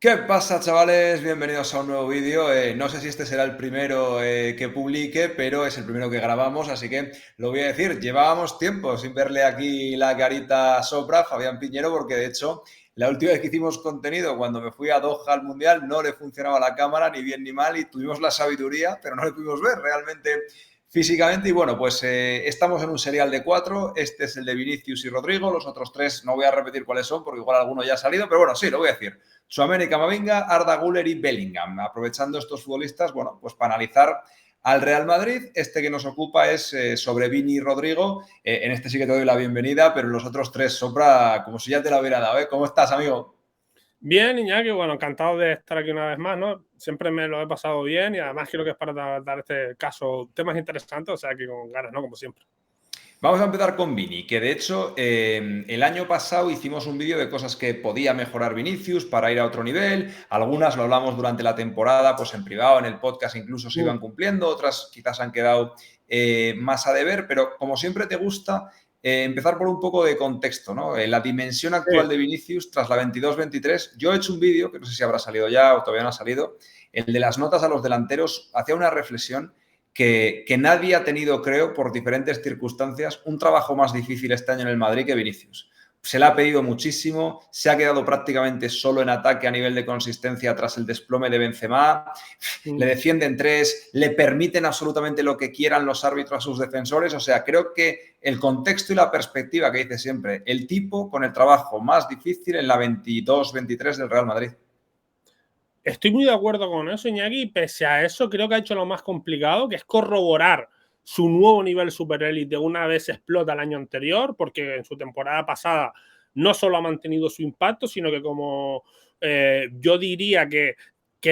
¿Qué pasa, chavales? Bienvenidos a un nuevo vídeo. No sé si este será el primero que publique, pero es el primero que grabamos, así que lo voy a decir. Llevábamos tiempo sin verle aquí la carita a Sopra, Fabián Piñero, porque de hecho la última vez que hicimos contenido, cuando me fui a Doha al Mundial, no le funcionaba la cámara ni bien ni mal y tuvimos la sabiduría, pero no le pudimos ver realmente físicamente. Y bueno, pues estamos en un serial de 4. Este es el de Vinicius y Rodrigo. Los otros 3 no voy a repetir cuáles son, porque igual alguno ya ha salido, pero bueno, sí, lo voy a decir. Tchouaméni, Camavinga, Arda Güler y Bellingham. Aprovechando estos futbolistas, bueno, pues para analizar al Real Madrid. Este que nos ocupa es sobre Vini y Rodrigo. En este sí que te doy la bienvenida, pero los otros 3, Sopra, como si ya te la hubiera dado, ¿eh? ¿Cómo estás, amigo? Bien, Iñaki, bueno, encantado de estar aquí una vez más, ¿no? Siempre me lo he pasado bien y además creo que es para dar este caso temas interesantes, o sea que con ganas, ¿no? Como siempre. Vamos a empezar con Vini, que de hecho el año pasado hicimos un vídeo de cosas que podía mejorar Vinicius para ir a otro nivel. Algunas lo hablamos durante la temporada, pues en privado, en el podcast incluso se iban cumpliendo, otras quizás han quedado más a deber, pero como siempre te gusta, empezar por un poco de contexto, ¿no? La dimensión Sí. actual de Vinicius tras la 22-23. Yo he hecho un vídeo, que no sé si habrá salido ya o todavía no ha salido, el de las notas a los delanteros, hacía una reflexión que nadie ha tenido, creo, por diferentes circunstancias, un trabajo más difícil este año en el Madrid que Vinicius. Se le ha pedido muchísimo, se ha quedado prácticamente solo en ataque a nivel de consistencia tras el desplome de Benzema, le defienden 3, le permiten absolutamente lo que quieran los árbitros a sus defensores. O sea, creo que el contexto y la perspectiva que dice siempre, el tipo con el trabajo más difícil en la 22-23 del Real Madrid. Estoy muy de acuerdo con eso, Iñaki, y pese a eso creo que ha hecho lo más complicado, que es corroborar su nuevo nivel superélite una vez explota el año anterior, porque en su temporada pasada no solo ha mantenido su impacto, sino que como yo diría que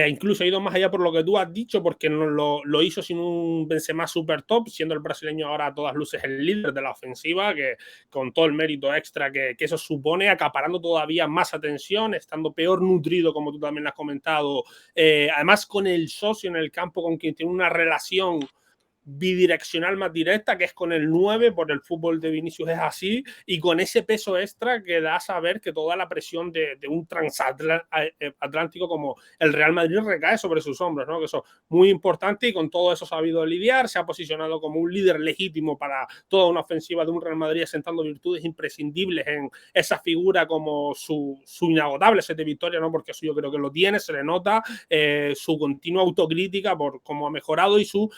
incluso ha ido más allá por lo que tú has dicho, porque no lo hizo sin un Benzema super top, siendo el brasileño ahora a todas luces el líder de la ofensiva, que con todo el mérito extra que eso supone, acaparando todavía más atención, estando peor nutrido, como tú también has comentado, además con el socio en el campo con quien tiene una relación bidireccional más directa, que es con el 9, por el fútbol de Vinicius es así, y con ese peso extra que da a saber que toda la presión de un transatlántico como el Real Madrid recae sobre sus hombros, ¿no? Que eso es muy importante y con todo eso ha sabido lidiar, se ha posicionado como un líder legítimo para toda una ofensiva de un Real Madrid, asentando virtudes imprescindibles en esa figura como su inagotable set de victoria, ¿no? Porque eso yo creo que lo tiene, se le nota, su continua autocrítica por cómo ha mejorado y su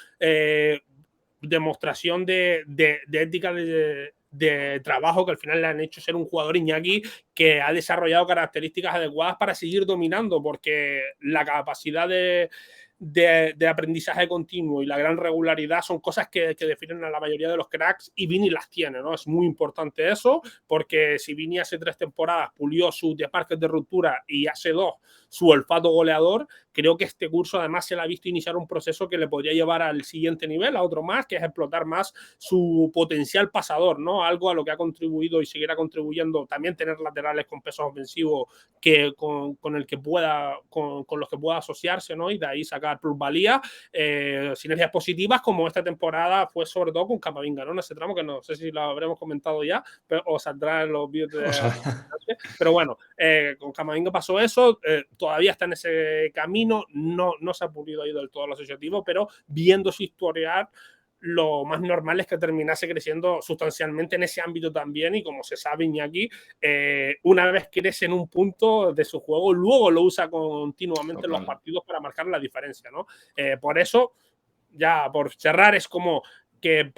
demostración de ética de trabajo que al final le han hecho ser un jugador, Iñaki, que ha desarrollado características adecuadas para seguir dominando, porque la capacidad de aprendizaje continuo y la gran regularidad son cosas que definen a la mayoría de los cracks y Vini las tiene, ¿no? Es muy importante eso, porque si Vini hace 3 temporadas pulió sus desmarques de ruptura y hace 2 su olfato goleador, creo que este curso además se le ha visto iniciar un proceso que le podría llevar al siguiente nivel, a otro más, que es explotar más su potencial pasador, ¿no? Algo a lo que ha contribuido y seguirá contribuyendo también tener laterales con pesos ofensivos que con el que pueda, con los que pueda asociarse, ¿no? Y de ahí sacar plusvalía, sinergias positivas, como esta temporada fue sobre todo con Camavinga, ¿no? En ese tramo que no sé si lo habremos comentado ya, pero, o saldrá en los vídeos O sea, pero bueno, con Camavinga pasó eso, todavía está en ese camino, no se ha pulido ahí del todo lo asociativo, pero viendo su historial, lo más normal es que terminase creciendo sustancialmente en ese ámbito también, y como se sabe, Iñaki, una vez crece en un punto de su juego, luego lo usa continuamente en los total. partidos para marcar la diferencia, ¿no? Por eso, ya por cerrar, es como que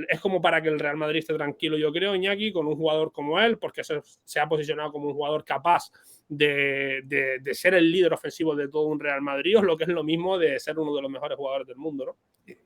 es como para que el Real Madrid esté tranquilo, yo creo, Iñaki, con un jugador como él, porque se ha posicionado como un jugador capaz de ser el líder ofensivo de todo un Real Madrid, o lo que es lo mismo de ser uno de los mejores jugadores del mundo, ¿no?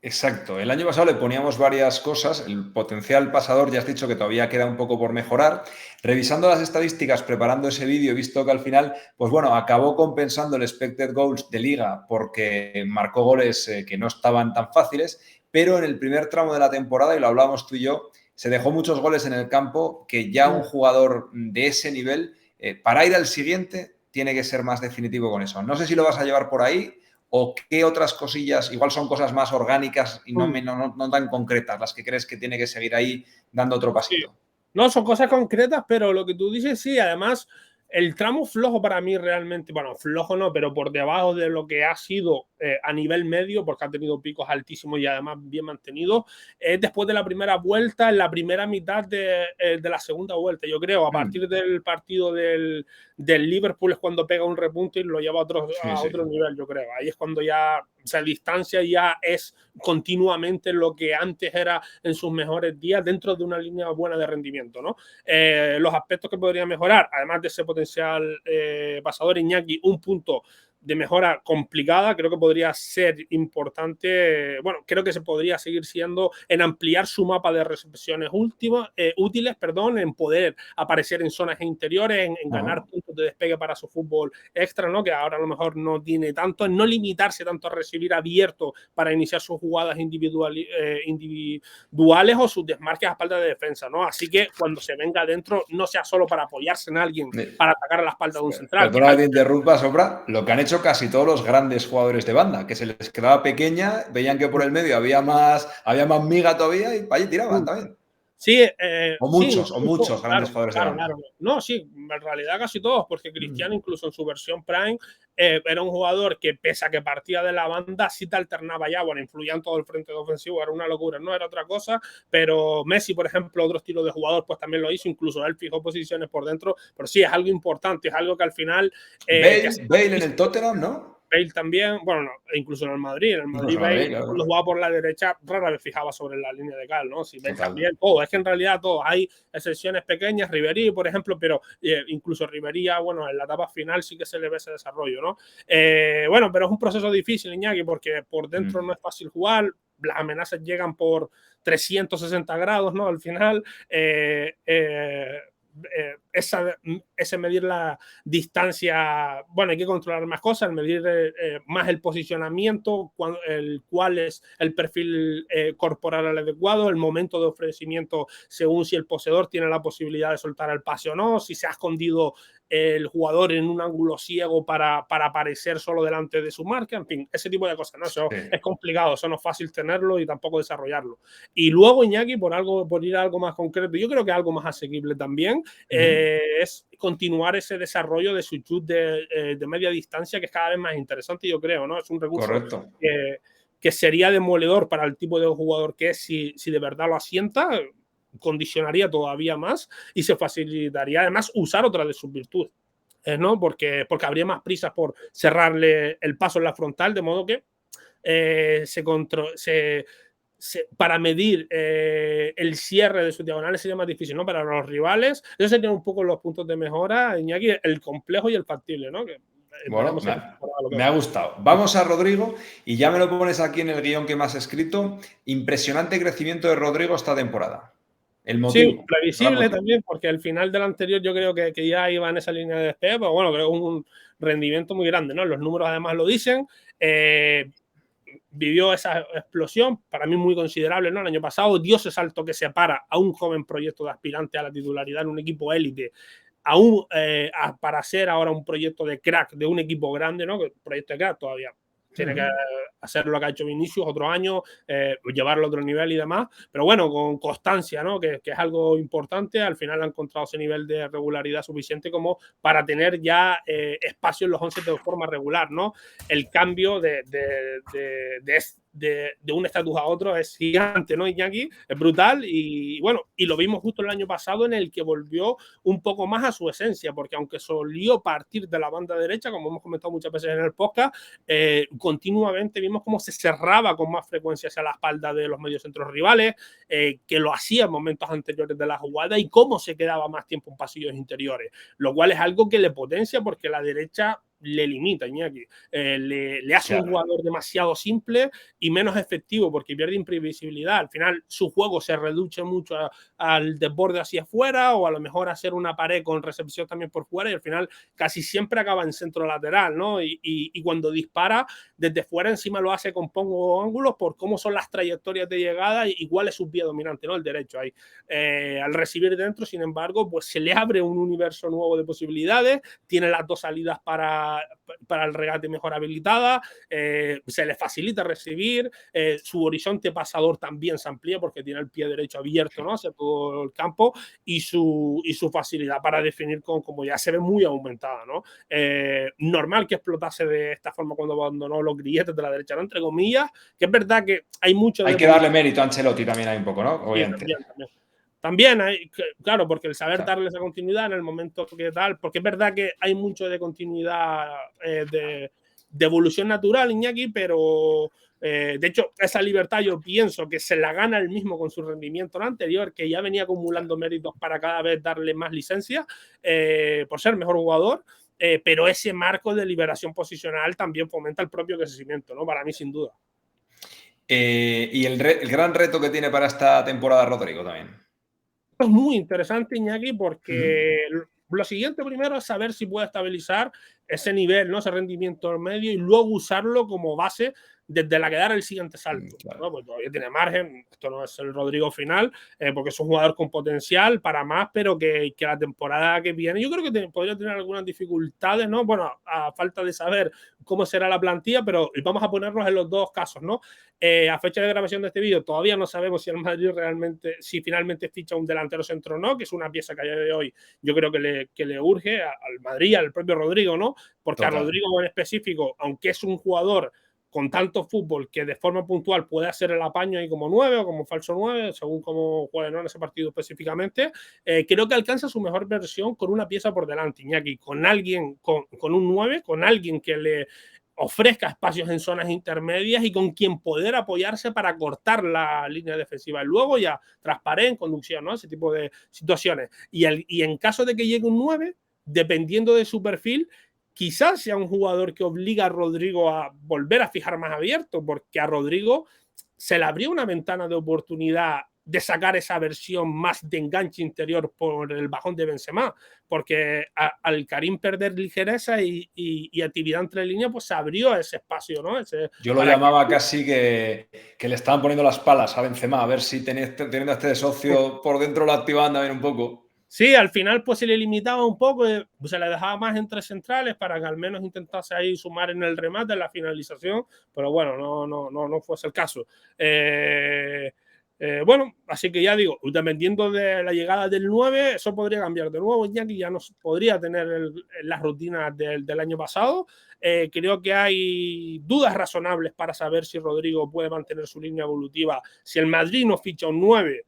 Exacto. El año pasado le poníamos varias cosas. El potencial pasador, ya has dicho que todavía queda un poco por mejorar. Revisando las estadísticas, preparando ese vídeo, he visto que al final, pues bueno, acabó compensando el expected goals de liga porque marcó goles que no estaban tan fáciles, pero en el primer tramo de la temporada, y lo hablábamos tú y yo, se dejó muchos goles en el campo que ya un jugador de ese nivel, para ir al siguiente, tiene que ser más definitivo con eso. No sé si lo vas a llevar por ahí o qué otras cosillas, igual son cosas más orgánicas y no tan concretas, las que crees que tiene que seguir ahí dando otro Sí. pasito. No, son cosas concretas, pero lo que tú dices, sí, además El tramo flojo para mí realmente, bueno, flojo no, pero por debajo de lo que ha sido a nivel medio, porque ha tenido picos altísimos y además bien mantenidos, es después de la primera vuelta, en la primera mitad de la segunda vuelta, yo creo. A partir del partido del Liverpool es cuando pega un repunte y lo lleva a otro nivel, yo creo. Ahí es cuando ya se distancia, ya es continuamente lo que antes era en sus mejores días dentro de una línea buena de rendimiento, ¿no? Los aspectos que podría mejorar, además de ese potencial pasador, Iñaki, un punto de mejora complicada, creo que podría ser importante, bueno, creo que se podría seguir siendo en ampliar su mapa de recepciones útiles, en poder aparecer en zonas interiores, en ganar puntos de despegue para su fútbol extra, ¿no? Que ahora a lo mejor no tiene tanto, en no limitarse tanto a recibir abierto para iniciar sus jugadas individuales o sus desmarques a espalda de defensa, ¿no? Así que cuando se venga adentro no sea solo para apoyarse en alguien para atacar a la espalda de un central. Perdona que te interrumpa, Sopra, lo que han hecho casi todos los grandes jugadores de banda, que se les quedaba pequeña, veían que por el medio había más miga todavía y para allí tiraban también. Sí, o muchos grandes jugadores de banda. Claro. No, sí, en realidad casi todos, porque Cristiano incluso en su versión Prime era un jugador que pese a que partía de la banda, sí te alternaba ya, bueno, influía en todo el frente ofensivo, era una locura, no era otra cosa, pero Messi, por ejemplo, otro estilo de jugador, pues también lo hizo, incluso él fijó posiciones por dentro, pero sí, es algo importante, es algo que al final... Bale en el Tottenham, ¿no? Bale también, bueno, no, incluso en el Madrid. En el Madrid, Bale, claro, cuando jugaba por la derecha, rara vez fijaba sobre la línea de cal, ¿no? Si Bale también, todo. Es que en realidad todo. Hay excepciones pequeñas, Ribéry, por ejemplo, pero incluso Ribéry, bueno, en la etapa final sí que se le ve ese desarrollo, ¿no? Bueno, pero es un proceso difícil, Iñaki, porque por dentro no es fácil jugar. Las amenazas llegan por 360 grados, ¿no? Al final, ese medir la distancia, bueno, hay que controlar más cosas, medir más el posicionamiento, cuál es el perfil corporal adecuado, el momento de ofrecimiento según si el poseedor tiene la posibilidad de soltar el pase o no, si se ha escondido el jugador en un ángulo ciego para aparecer solo delante de su marca, en fin, ese tipo de cosas, ¿no? Eso es complicado, eso no es fácil tenerlo y tampoco desarrollarlo. Y luego, Iñaki, por ir a algo más concreto, yo creo que algo más asequible también, es continuar ese desarrollo de su shoot de media distancia, que es cada vez más interesante, yo creo, ¿no? Es un recurso que sería demoledor para el tipo de jugador que es si de verdad lo asienta, condicionaría todavía más y se facilitaría además usar otra de sus virtudes, ¿no? Porque habría más prisas por cerrarle el paso en la frontal, de modo que para medir el cierre de sus diagonales sería más difícil, ¿no? Para los rivales, esos serían un poco los puntos de mejora, Iñaki, el complejo y el factible, ¿no? Que bueno, me ha gustado. Vamos a Rodrigo y ya me lo pones aquí en el guión que me has escrito. Impresionante crecimiento de Rodrigo esta temporada. El motivo. Sí, previsible también, porque al final del anterior yo creo que ya iba en esa línea de despegue, pero bueno, creo que un rendimiento muy grande, ¿no? Los números además lo dicen. Vivió esa explosión, para mí muy considerable, ¿no? El año pasado dio ese salto que separa a un joven proyecto de aspirante a la titularidad en un equipo élite para ser ahora un proyecto de crack de un equipo grande, ¿no? El proyecto de crack todavía tiene que hacer lo que ha hecho Vinicius otro año, llevarlo a otro nivel y demás, pero bueno, con constancia, ¿no? Que es algo importante. Al final ha encontrado ese nivel de regularidad suficiente como para tener ya espacio en los 11 de forma regular, ¿no? El cambio de un estatus a otro es gigante, ¿no, Iñaki? Es brutal y bueno, y lo vimos justo el año pasado en el que volvió un poco más a su esencia, porque aunque solió partir de la banda derecha, como hemos comentado muchas veces en el podcast, continuamente vimos cómo se cerraba con más frecuencia hacia la espalda de los mediocentros rivales, que lo hacía en momentos anteriores de la jugada y cómo se quedaba más tiempo en pasillos interiores, lo cual es algo que le potencia porque la derecha le limita, Iñaki. Le hace un jugador demasiado simple y menos efectivo porque pierde imprevisibilidad. Al final su juego se reduce mucho al desborde hacia afuera o a lo mejor hacer una pared con recepción también por fuera y al final casi siempre acaba en centro lateral, ¿no? Y cuando dispara desde fuera encima lo hace con pocos ángulos por cómo son las trayectorias de llegada y cuál es su pie dominante, ¿no? El derecho ahí. Al recibir dentro, sin embargo, pues se le abre un universo nuevo de posibilidades, tiene las dos salidas para para el regate mejor habilitada, se le facilita recibir, su horizonte pasador también se amplía porque tiene el pie derecho abierto, ¿no?, hacia todo el campo, y su facilidad para definir como ya se ve muy aumentada, ¿no? Normal que explotase de esta forma cuando abandonó los grilletes de la derecha, ¿no?, entre comillas, que es verdad que hay mucho Hay que darle mérito a Ancelotti también hay un poco, ¿no? Obviamente. Sí, también hay, claro, porque el saber Claro. darle esa continuidad en el momento que tal, porque es verdad que hay mucho de continuidad, de evolución natural, Iñaki, pero de hecho, esa libertad yo pienso que se la gana él mismo con su rendimiento anterior, que ya venía acumulando méritos para cada vez darle más licencia, por ser mejor jugador, pero ese marco de liberación posicional también fomenta el propio crecimiento, ¿no? Para mí, sin duda. Y el gran reto que tiene para esta temporada Rodrigo también. Es muy interesante, Iñaki, porque lo siguiente primero es saber si puede estabilizar ese nivel, ¿no?, ese rendimiento medio, y luego usarlo como base desde la que dar el siguiente salto, Claro. ¿no? Pues todavía tiene margen, esto no es el Rodrigo final, porque es un jugador con potencial para más, pero que la temporada que viene yo creo que podría tener algunas dificultades, ¿no? Bueno, a falta de saber cómo será la plantilla, pero vamos a ponernos en los dos casos, ¿no? A fecha de grabación de este vídeo todavía no sabemos si el Madrid realmente, si finalmente ficha un delantero centro o no, que es una pieza que a día de hoy yo creo que le urge al Madrid, al propio Rodrigo, ¿no? Porque Total. a Rodrigo en específico, aunque es un jugador con tanto fútbol que de forma puntual puede hacer el apaño ahí como 9 o como falso 9, según cómo juegue, ¿no?, en ese partido específicamente, creo que alcanza su mejor versión con una pieza por delante, Iñaki, con alguien, con un 9, con alguien que le ofrezca espacios en zonas intermedias y con quien poder apoyarse para cortar la línea defensiva. Y luego ya transparente, en conducción, ¿no?, ese tipo de situaciones. Y en caso de que llegue un 9, dependiendo de su perfil, quizás sea un jugador que obliga a Rodrigo a volver a fijar más abierto, porque a Rodrigo se le abrió una ventana de oportunidad de sacar esa versión más de enganche interior por el bajón de Benzema, porque al Karim perder ligereza y actividad entre líneas, pues se abrió ese espacio, ¿no? Yo lo llamaba casi que le estaban poniendo las palas a Benzema, a ver si teniendo a este socio por dentro lo activaban también un poco. Sí, al final pues se le limitaba un poco, se le dejaba más entre centrales para que al menos intentase ahí sumar en el remate, en la finalización, pero bueno, no fuese el caso. Bueno, así que ya digo, dependiendo de la llegada del 9, eso podría cambiar de nuevo, Iñaki ya no podría tener las rutinas del año pasado. Creo que hay dudas razonables para saber si Rodrigo puede mantener su línea evolutiva. Si el Madrid no ficha un 9,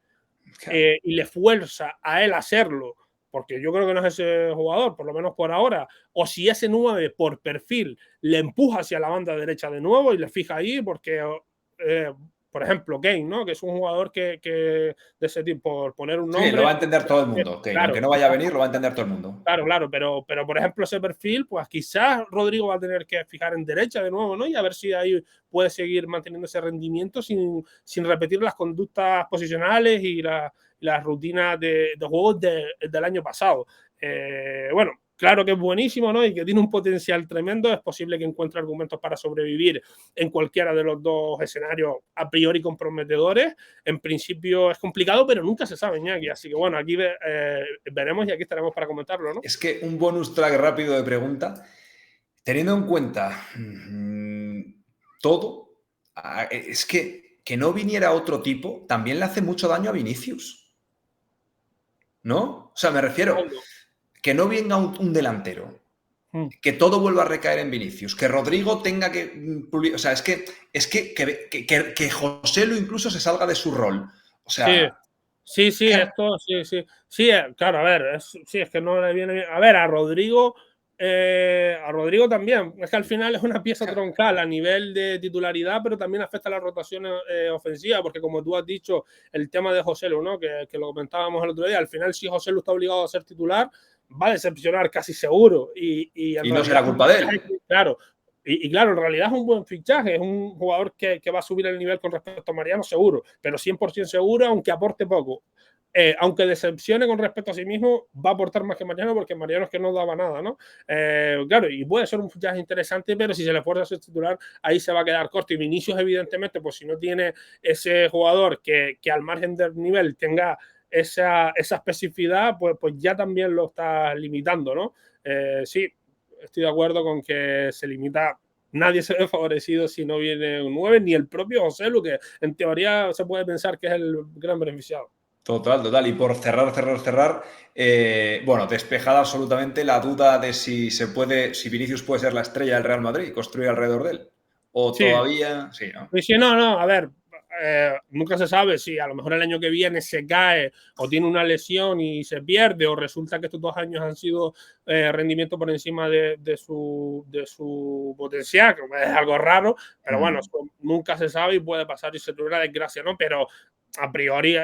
y le fuerza a él a hacerlo, porque yo creo que no es ese jugador, por lo menos por ahora, o si ese 9 por perfil le empuja hacia la banda derecha de nuevo y le fija ahí, porque, por ejemplo, Kane, ¿no?, que es un jugador que de ese tipo, por poner un Sí, lo nombre, va a entender todo el mundo, Kane. claro, Aunque no vaya a venir, lo va a entender todo el mundo. Claro, pero por ejemplo ese perfil, pues quizás Rodrigo va a tener que fijar en derecha de nuevo, ¿no? Y a ver si ahí puede seguir manteniendo ese rendimiento sin repetir las conductas posicionales y las rutinas de juegos del año pasado. Bueno, claro que es buenísimo, ¿no?, y que tiene un potencial tremendo. Es posible que encuentre argumentos para sobrevivir en cualquiera de los dos escenarios a priori comprometedores. En principio es complicado, pero nunca se sabe, Iñaki. Así que bueno, aquí veremos y aquí estaremos para comentarlo, ¿no? Es que un bonus track rápido de pregunta. Teniendo en cuenta todo, es que no viniera otro tipo también le hace mucho daño a Vinicius. ¿No? O sea, me refiero que no venga un delantero, que todo vuelva a recaer en Vinicius, que Rodrigo tenga que... O sea, es que Joselu incluso se salga de su rol. O sea... Sí, esto, sí. Sí, claro, a ver, sí, es que no le viene bien. A ver, a Rodrigo también. Es que al final es una pieza troncal a nivel de titularidad, pero también afecta a la rotación ofensiva, porque como tú has dicho, el tema de Joselu, ¿no?, que lo comentábamos el otro día, al final si Joselu está obligado a ser titular, va a decepcionar casi seguro. Y en no realidad, será culpa de él. claro. Y claro, en realidad es un buen fichaje, es un jugador que va a subir el nivel con respecto a Mariano, seguro, pero 100% seguro, aunque aporte poco. Aunque decepcione con respecto a sí mismo, va a aportar más que Mariano, porque Mariano es que no daba nada, ¿no? Claro, y puede ser un fichaje interesante, pero si se le fuerza a ser titular, ahí se va a quedar corto. Y Vinicius, evidentemente, pues si no tiene ese jugador que al margen del nivel tenga esa especificidad, pues ya también lo está limitando, ¿no? Sí, estoy de acuerdo con que se limita. Nadie se ve favorecido si no viene un 9, ni el propio Joselu, que en teoría se puede pensar que es el gran beneficiado. Total, total. Y por cerrar, bueno, despejada absolutamente la duda de si si Vinicius puede ser la estrella del Real Madrid y construir alrededor de él. O Sí, todavía, sí, ¿no? sí, no, a ver, nunca se sabe si a lo mejor el año que viene se cae o tiene una lesión y se pierde, o resulta que estos 2 años han sido rendimiento por encima de su potencial, que es algo raro, pero bueno, nunca se sabe y puede pasar y se tuviera una desgracia, ¿no? Pero a priori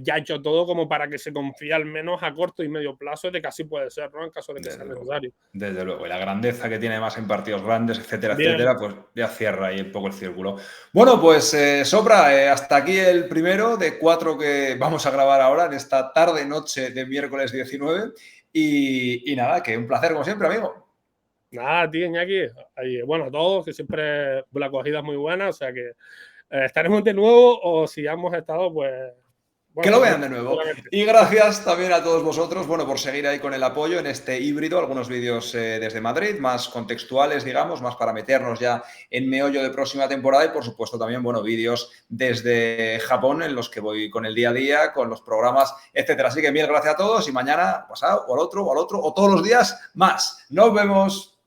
ya ha hecho todo como para que se confíe al menos a corto y medio plazo de que así puede ser, ¿no? En caso de que sea necesario. Desde luego. Y la grandeza que tiene más en partidos grandes, etcétera, Bien. etcétera, pues ya cierra ahí un poco el círculo. Bueno, pues Sopra, hasta aquí el primero de 4 que vamos a grabar ahora en esta tarde-noche de miércoles 19. Y nada, que un placer como siempre, amigo. Nada, tío, Iñaki. Bueno, a todos, que siempre la acogida es muy buena, o sea que estaremos de nuevo, o si ya hemos estado, pues Que bueno, lo pues vean de nuevo. seguramente. Y gracias también a todos vosotros, bueno, por seguir ahí con el apoyo en este híbrido, algunos vídeos desde Madrid, más contextuales, digamos, más para meternos ya en meollo de próxima temporada y, por supuesto, también, bueno, vídeos desde Japón en los que voy con el día a día, con los programas, etcétera. Así que mil gracias a todos y mañana, pasado, o al otro, o todos los días, más. ¡Nos vemos!